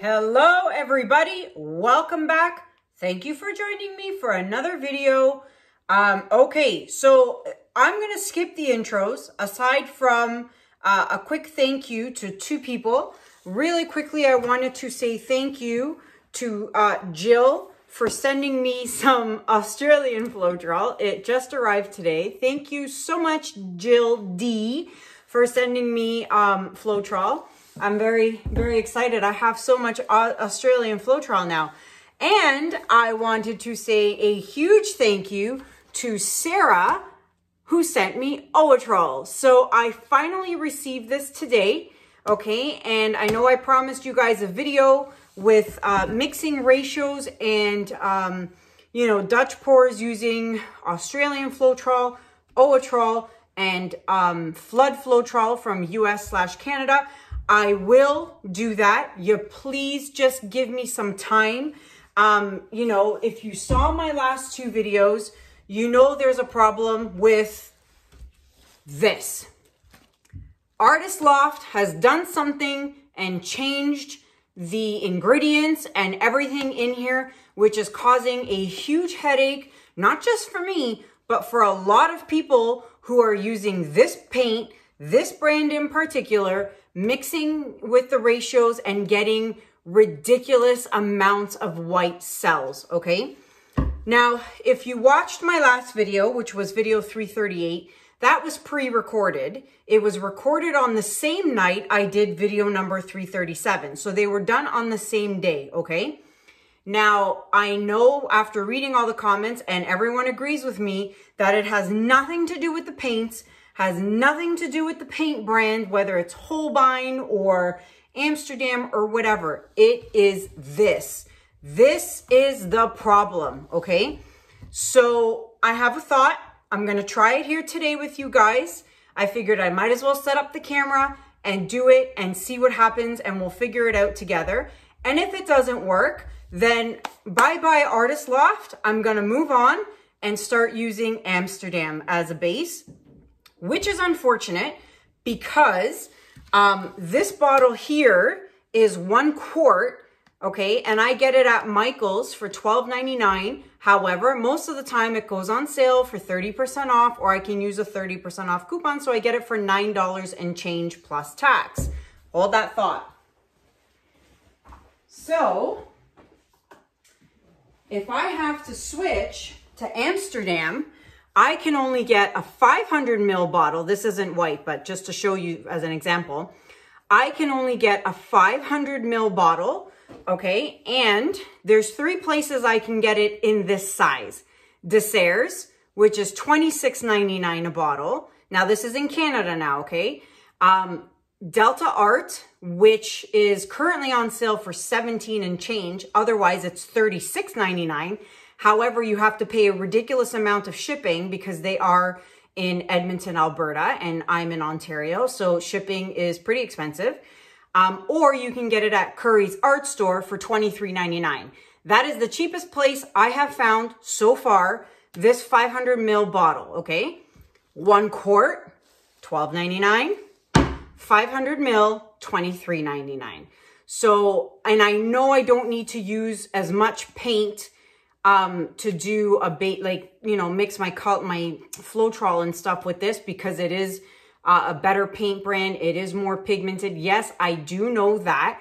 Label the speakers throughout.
Speaker 1: Hello everybody, welcome back. Thank you for joining me for another video. Okay, so I'm gonna skip the intros aside from a quick thank you to two people. Really quickly, I wanted to say thank you to Jill for sending me some Australian Floetrol. It just arrived today. Thank you so much, Jill D, for sending me Floetrol. I'm very, very excited. I have so much Australian Floetrol now. And I wanted to say a huge thank you to Sarah, who sent me Oatrol. So I finally received this today, okay? And I know I promised you guys a video with mixing ratios and, you know, Dutch pours using Australian Floetrol, Oatrol, and Flood Floetrol from US/Canada. I will do that. You please just give me some time. You know, if you saw my last two videos, you know there's a problem with this. Artists Loft has done something and changed the ingredients and everything in here, which is causing a huge headache, not just for me, but for a lot of people who are using this paint, this brand in particular, mixing with the ratios and getting ridiculous amounts of white cells, okay? Now, if you watched my last video, which was video 338, that was pre-recorded. It was recorded on the same night I did video number 337. So they were done on the same day, okay? Now, I know after reading all the comments, and everyone agrees with me, that it has nothing to do with the paints, has nothing to do with the paint brand, whether it's Holbein or Amsterdam or whatever. It is this. This is the problem, okay? So I have a thought. I'm gonna try it here today with you guys. I figured I might as well set up the camera and do it and see what happens, and we'll figure it out together. And if it doesn't work, then bye-bye Artist Loft. I'm gonna move on and start using Amsterdam as a base, which is unfortunate because this bottle here is 1 quart, okay? And I get it at Michael's for $12.99. However, most of the time it goes on sale for 30% off, or I can use a 30% off coupon, so I get it for $9 and change plus tax. Hold that thought. So, if I have to switch to Amsterdam, I can only get a 500 ml bottle. This isn't white, but just to show you as an example, I can only get a 500 ml bottle, okay? And there's 3 places I can get it in this size. Desserts, which is $26.99 a bottle. Now this is in Canada now, okay? DecoArt, which is currently on sale for $17 and change. Otherwise it's $36.99. However, you have to pay a ridiculous amount of shipping because they are in Edmonton, Alberta, and I'm in Ontario, so shipping is pretty expensive. Or you can get it at Curry's Art Store for $23.99. That is the cheapest place I have found so far, this 500 ml bottle, okay? 1 quart, $12.99. 500 ml, $23.99. So, and I know I don't need to use as much paint to do a bait, like, you know, mix my Floetrol and stuff with this because it is a better paint brand. It is more pigmented. Yes, I do know that.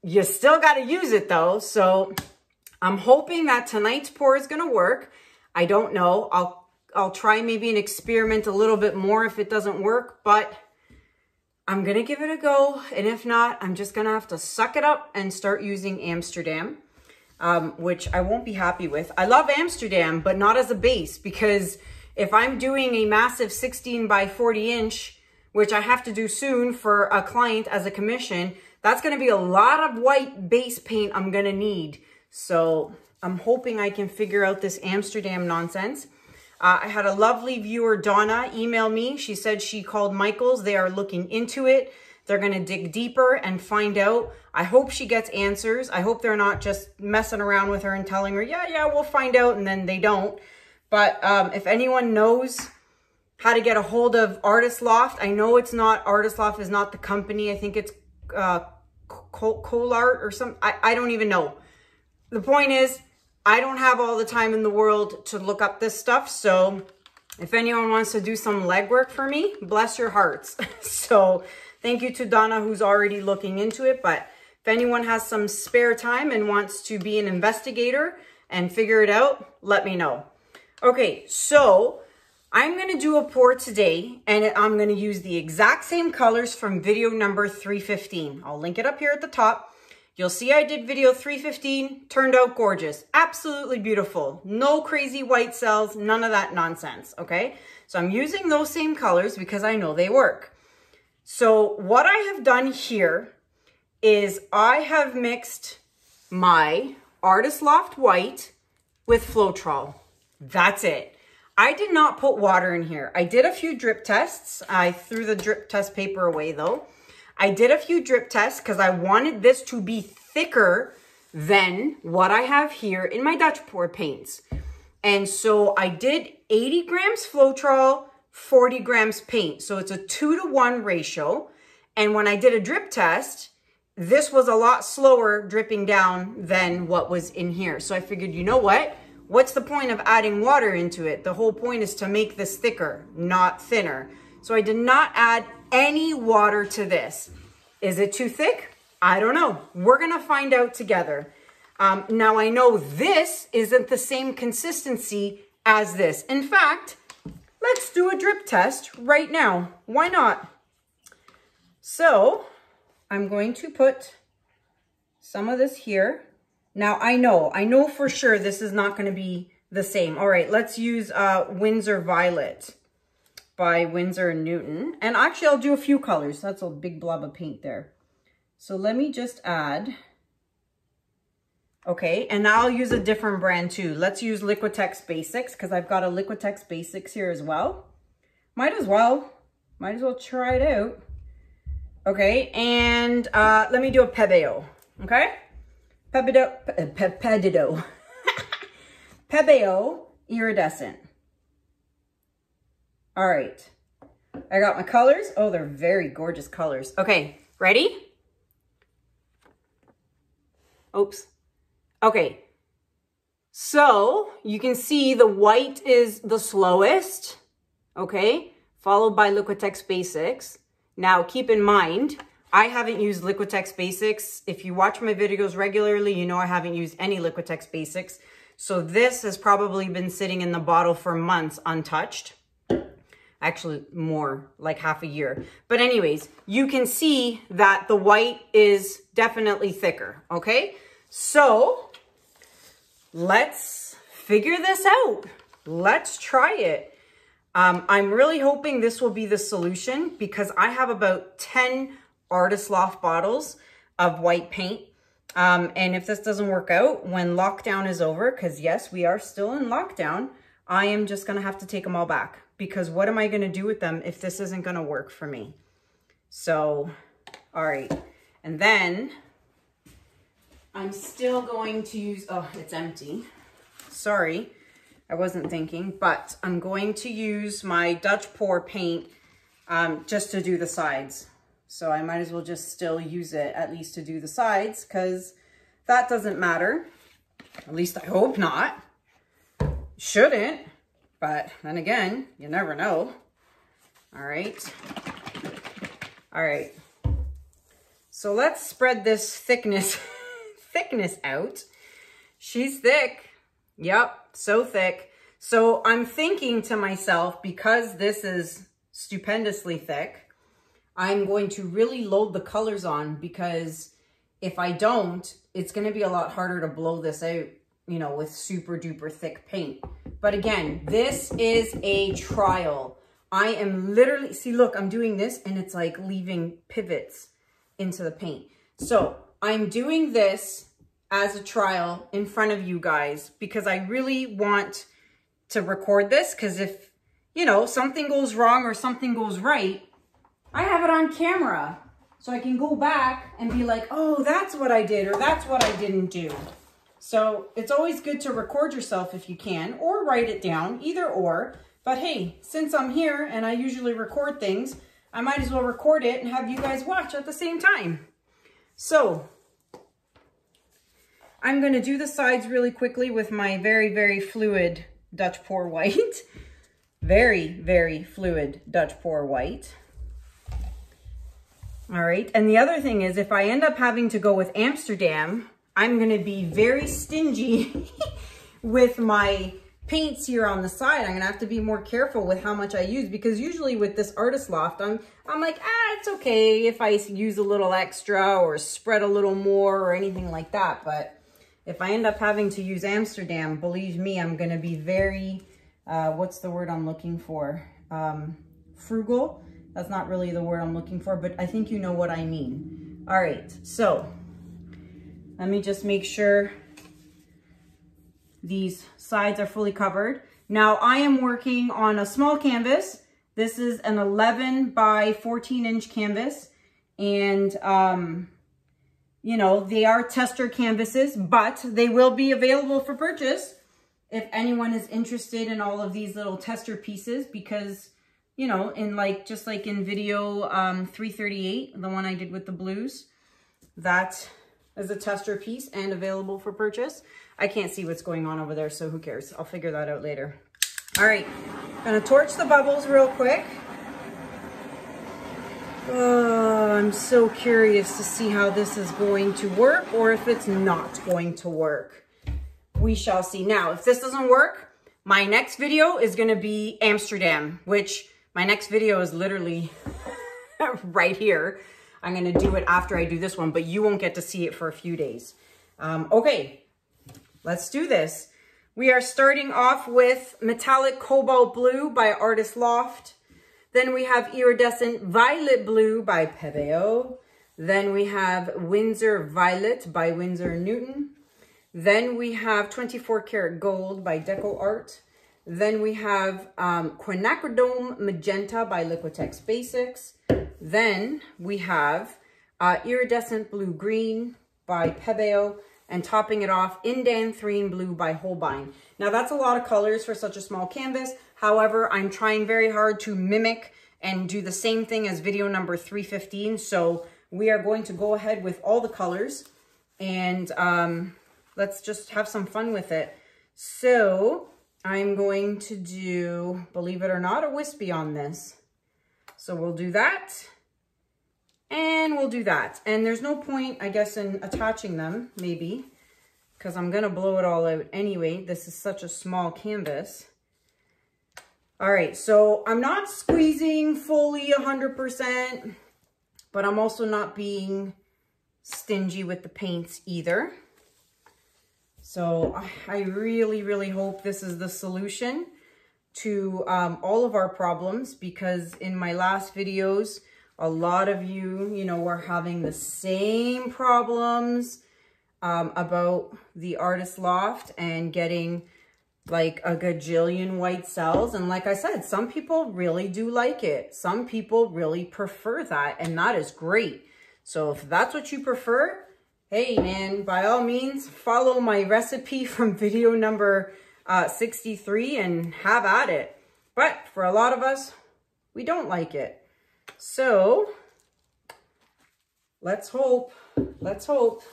Speaker 1: You still got to use it though. So I'm hoping that tonight's pour is going to work. I don't know. I'll try maybe an experiment a little bit more if it doesn't work, but I'm going to give it a go. And if not, I'm just going to have to suck it up and start using Amsterdam. Which I won't be happy with. I love Amsterdam, but not as a base, because if I'm doing a massive 16 by 40 inch, which I have to do soon for a client as a commission, that's going to be a lot of white base paint I'm going to need. So I'm hoping I can figure out this Amsterdam nonsense. I had a lovely viewer, Donna, email me. She said she called Michael's. They are looking into it. They're going to dig deeper and find out. I hope she gets answers. I hope they're not just messing around with her and telling her, yeah, we'll find out, and then they don't. But if anyone knows how to get a hold of Artist Loft, I know it's not, Artist Loft is not the company. I think it's Colart or something. I don't even know. The point is, I don't have all the time in the world to look up this stuff. So if anyone wants to do some legwork for me, bless your hearts. So thank you to Donna, who's already looking into it. But if anyone has some spare time and wants to be an investigator and figure it out, let me know. Okay, so I'm going to do a pour today, and I'm going to use the exact same colors from video number 315. I'll link it up here at the top. You'll see I did video 315, turned out gorgeous. Absolutely beautiful. No crazy white cells, none of that nonsense, okay? So I'm using those same colors because I know they work. So what I have done here is I have mixed my Artists Loft White with Floetrol. That's it. I did not put water in here. I did a few drip tests. I threw the drip test paper away though. I did a few drip tests because I wanted this to be thicker than what I have here in my Dutch pour paints. And so I did 80 grams Floetrol, 40 grams paint. So it's a 2-to-1 ratio. And when I did a drip test, this was a lot slower dripping down than what was in here. So I figured, you know what? What's the point of adding water into it? The whole point is to make this thicker, not thinner. So I did not add any water to this. Is it too thick? I don't know. We're going to find out together. Now I know this isn't the same consistency as this. In fact, let's do a drip test right now. Why not? So I'm going to put some of this here. Now I know for sure this is not going to be the same. All right, let's use Winsor Violet by Winsor & Newton. And actually I'll do a few colors. That's a big blob of paint there. So let me just add. Okay, and now I'll use a different brand too. Let's use Liquitex Basics because I've got a Liquitex Basics here as well. Might as well try it out. Okay, and let me do a Pebeo, okay? Pebeo Iridescent. All right, I got my colors. Oh, they're very gorgeous colors. Okay, ready? Oops. Okay, so you can see the white is the slowest, okay, followed by Liquitex Basics. Now, keep in mind, I haven't used Liquitex Basics. If you watch my videos regularly, you know I haven't used any Liquitex Basics. So this has probably been sitting in the bottle for months untouched. Actually, more, like half a year. But anyways, you can see that the white is definitely thicker, okay? So let's figure this out. Let's try it. I'm really hoping this will be the solution because I have about 10 Artists Loft bottles of white paint. And if this doesn't work out, when lockdown is over, because yes, we are still in lockdown, I am just going to have to take them all back. Because what am I going to do with them if this isn't going to work for me? So, all right. And then I'm still going to use, oh, it's empty. Sorry, I wasn't thinking, but I'm going to use my Dutch pour paint just to do the sides. So I might as well just still use it at least to do the sides because that doesn't matter. At least I hope not. Shouldn't. But then again, you never know. All right. All right. So let's spread this thickness out. She's thick. Yep, so thick. So I'm thinking to myself, because this is stupendously thick, I'm going to really load the colors on because if I don't, it's going to be a lot harder to blow this out, you know, with super duper thick paint. But again, this is a trial. I am literally, see, look, I'm doing this and it's like leaving pivots into the paint. So I'm doing this as a trial in front of you guys because I really want to record this because if, you know, something goes wrong or something goes right, I have it on camera. So I can go back and be like, oh, that's what I did or that's what I didn't do. So it's always good to record yourself if you can, or write it down, either or. But hey, since I'm here and I usually record things, I might as well record it and have you guys watch at the same time. So I'm going to do the sides really quickly with my very, very fluid Dutch pour white. Very, very fluid Dutch pour white. All right, and the other thing is, if I end up having to go with Amsterdam, I'm gonna be very stingy with my paints here on the side. I'm gonna have to be more careful with how much I use, because usually with this Artist Loft, I'm like, it's okay if I use a little extra or spread a little more or anything like that. But if I end up having to use Amsterdam, believe me, I'm gonna be very, what's the word I'm looking for? Frugal. That's not really the word I'm looking for, but I think you know what I mean. All right, so let me just make sure these sides are fully covered. Now I am working on a small canvas. This is an 11 by 14 inch canvas. And, you know, they are tester canvases, but they will be available for purchase if anyone is interested in all of these little tester pieces, because you know, in like, just like in video 338, the one I did with the blues, that is a tester piece and available for purchase. I can't see what's going on over there, so who cares? I'll figure that out later. All right, gonna torch the bubbles real quick. Oh, I'm so curious to see how this is going to work, or if it's not going to work. We shall see. Now, if this doesn't work, my next video is gonna be Amsterdam, which my next video is literally right here. I'm gonna do it after I do this one, but you won't get to see it for a few days. Okay, let's do this. We are starting off with Metallic Cobalt Blue by Artists Loft. Then we have Iridescent Violet Blue by Pebeo. Then we have Winsor Violet by Winsor & Newton. Then we have 24 Karat Gold by DecoArt. Then we have Quinacridone Magenta by Liquitex Basics. Then we have Iridescent Blue Green by Pebeo. And topping it off, Indanthrene Blue by Holbein. Now that's a lot of colors for such a small canvas. However, I'm trying very hard to mimic and do the same thing as video number 315. So we are going to go ahead with all the colors. And let's just have some fun with it. So I'm going to do, believe it or not, a wispy on this. So we'll do that, and we'll do that. And there's no point, I guess, in attaching them, maybe, because I'm gonna blow it all out anyway. This is such a small canvas. All right, so I'm not squeezing fully 100%, but I'm also not being stingy with the paints either. So I really, really hope this is the solution to all of our problems, because in my last videos, a lot of you, were having the same problems about the Artist Loft and getting like a gajillion white cells. And like I said, some people really do like it. Some people really prefer that, and that is great. So if that's what you prefer, hey man, by all means, follow my recipe from video number 63 and have at it. But for a lot of us, we don't like it. So let's hope, let's hope.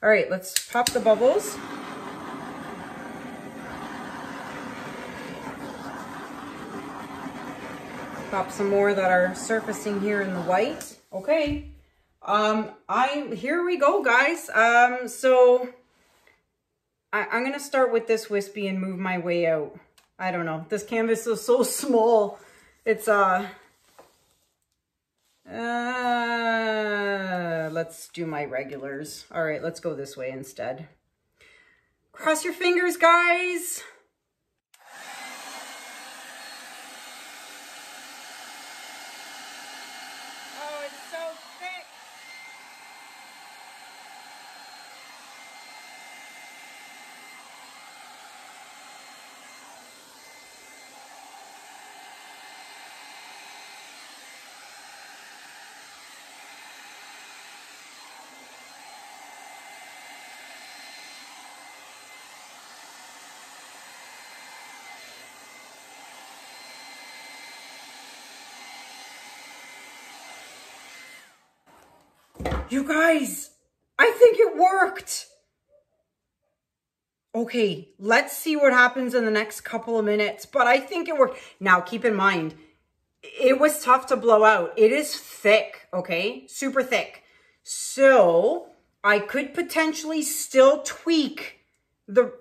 Speaker 1: All right, let's pop the bubbles. Pop some more that are surfacing here in the white. Okay. Here we go, guys. So I'm going to start with this wispy and move my way out. I don't know. This canvas is so small. It's, let's do my regulars. All right, let's go this way instead. Cross your fingers, guys. You guys, I think it worked. Okay, let's see what happens in the next couple of minutes, but I think it worked. Now, keep in mind, it was tough to blow out. It is thick, okay? Super thick. So I could potentially still tweak the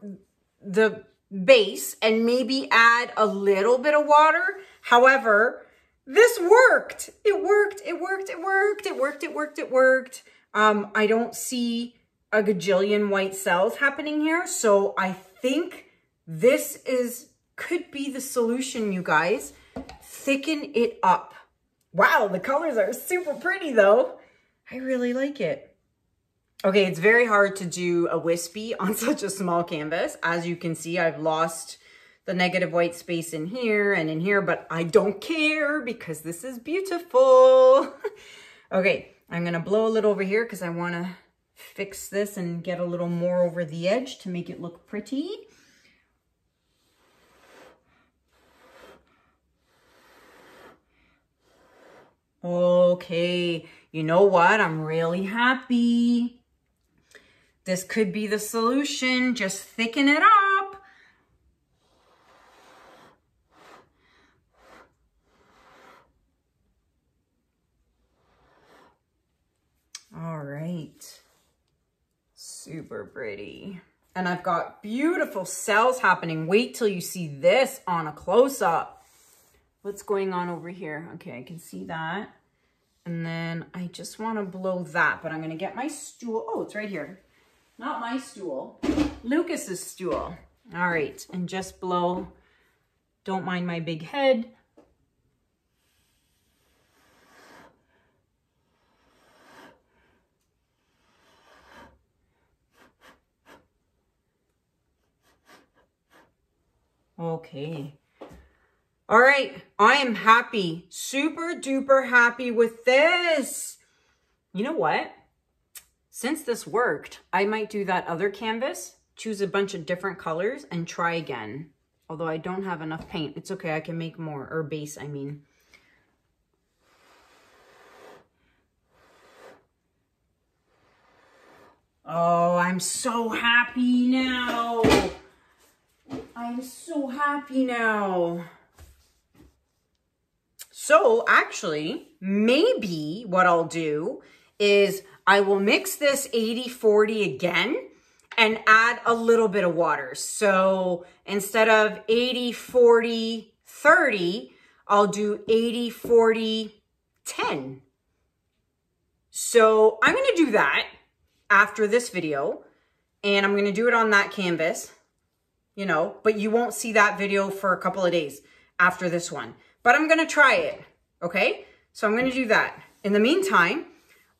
Speaker 1: base and maybe add a little bit of water. However, this worked. It worked. It worked. It worked. It worked. It worked. It worked. I don't see a gajillion white cells happening here. So I think this could be the solution, you guys. Thicken it up. Wow, the colors are super pretty though. I really like it. Okay, it's very hard to do a wispy on such a small canvas. As you can see, I've lost the negative white space in here and in here, but I don't care because this is beautiful. Okay, I'm gonna blow a little over here because I wanna fix this and get a little more over the edge to make it look pretty. Okay, you know what? I'm really happy. This could be the solution. Just thicken it up. All right. Super pretty. And I've got beautiful cells happening. Wait till you see this on a close-up. What's going on over here? Okay, I can see that. And then I just want to blow that, but I'm going to get my stool. Oh, it's right here. Not my stool. Lucas's stool. All right, and just blow. Don't mind my big head. Okay. All right, I am happy, super duper happy with this. You know what? Since this worked, I might do that other canvas, choose a bunch of different colors and try again. Although I don't have enough paint. It's okay, I can make more, or base, I mean. Oh, I'm so happy now. I'm so happy now. So actually, maybe what I'll do is I will mix this 80-40 again and add a little bit of water. So instead of 80-40-30, I'll do 80-40-10. So I'm gonna do that after this video, and I'm gonna do it on that canvas, you know, but you won't see that video for a couple of days after this one. But I'm gonna try it, okay? So I'm gonna do that. In the meantime,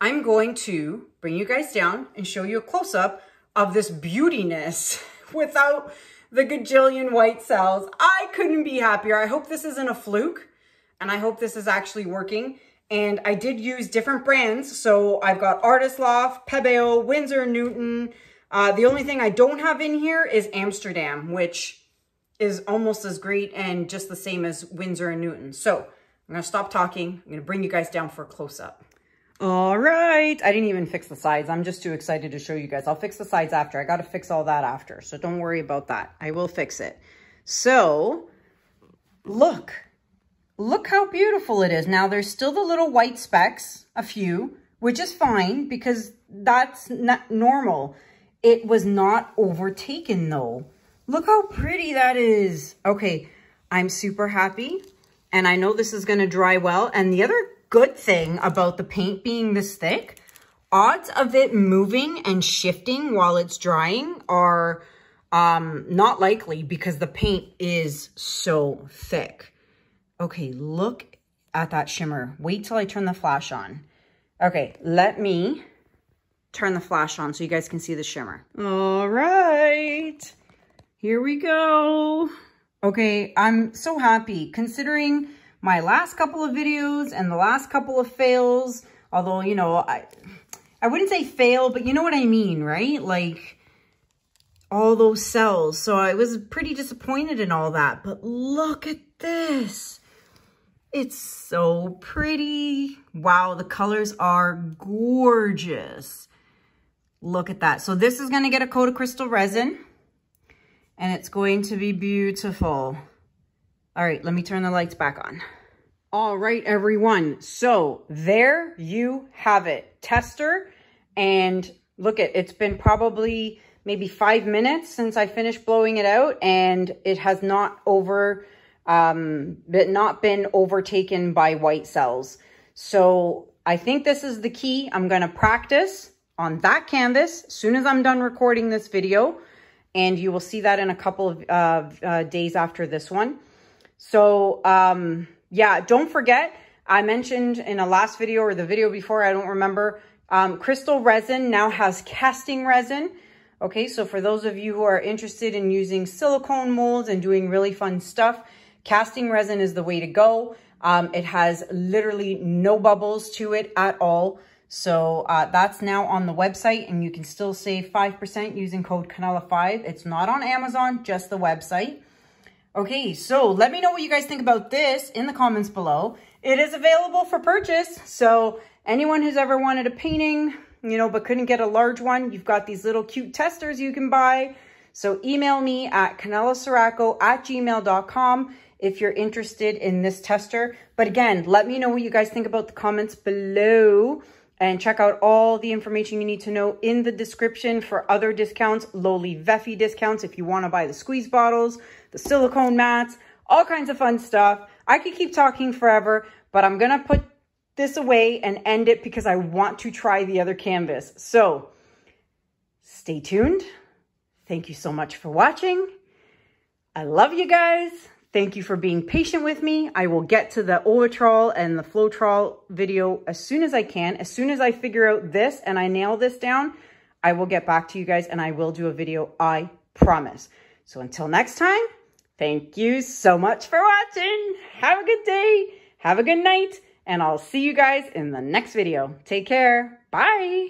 Speaker 1: I'm going to bring you guys down and show you a close-up of this beautiness without the gajillion white cells. I couldn't be happier. I hope this isn't a fluke, and I hope this is actually working. And I did use different brands. So I've got Artists Loft, Pebeo, Winsor, Newton. The only thing I don't have in here is Amsterdam, which is almost as great and just the same as Winsor and Newton. So I'm gonna stop talking. I'm gonna bring you guys down for a close-up. All right, I didn't even fix the sides. I'm just too excited to show you guys. I'll fix the sides after. I gotta fix all that after, so don't worry about that. I will fix it. So look how beautiful it is. Now there's still the little white specks, a few, which is fine because that's not normal. It was not overtaken though. Look how pretty that is. Okay, I'm super happy. And I know this is gonna dry well. And the other good thing about the paint being this thick, odds of it moving and shifting while it's drying are not likely because the paint is so thick. Okay, look at that shimmer. Wait till I turn the flash on. Okay, let me turn the flash on so you guys can see the shimmer. All right. Here we go. Okay, I'm so happy considering my last couple of videos and the last couple of fails. Although, you know, I wouldn't say fail, but you know what I mean, right? Like all those cells. So I was pretty disappointed in all that. But look at this. It's so pretty. Wow, the colors are gorgeous. Look at that. So this is going to get a coat of Krystal Resin, and it's going to be beautiful. All right, let me turn the lights back on. All right, everyone. So there you have it. Tester. And look, it's been probably maybe 5 minutes since I finished blowing it out, and it has not been overtaken by white cells. So I think this is the key. I'm going to practice on that canvas as soon as I'm done recording this video, and you will see that in a couple of days after this one. So yeah, don't forget, I mentioned in a last video or the video before, I don't remember, Krystal Resin now has casting resin. Okay, so for those of you who are interested in using silicone molds and doing really fun stuff, casting resin is the way to go. It has literally no bubbles to it at all. So that's now on the website, and you can still save 5% using code Kanella5. It's not on Amazon, just the website. Okay, so let me know what you guys think about this in the comments below. It is available for purchase. So anyone who's ever wanted a painting, you know, but couldn't get a large one, you've got these little cute testers you can buy. So email me at kanellaciraco@gmail.com if you're interested in this tester. But again, let me know what you guys think about the comments below, and check out all the information you need to know in the description for other discounts, Lowly Veffy discounts if you want to buy the squeeze bottles, the silicone mats, all kinds of fun stuff. I could keep talking forever, but I'm going to put this away and end it because I want to try the other canvas. So stay tuned. Thank you so much for watching. I love you guys. Thank you for being patient with me. I will get to the Ovatrol and the Floetrol video as soon as I can. As soon as I figure out this and I nail this down, I will get back to you guys and I will do a video, I promise. So until next time, thank you so much for watching. Have a good day. Have a good night. And I'll see you guys in the next video. Take care. Bye.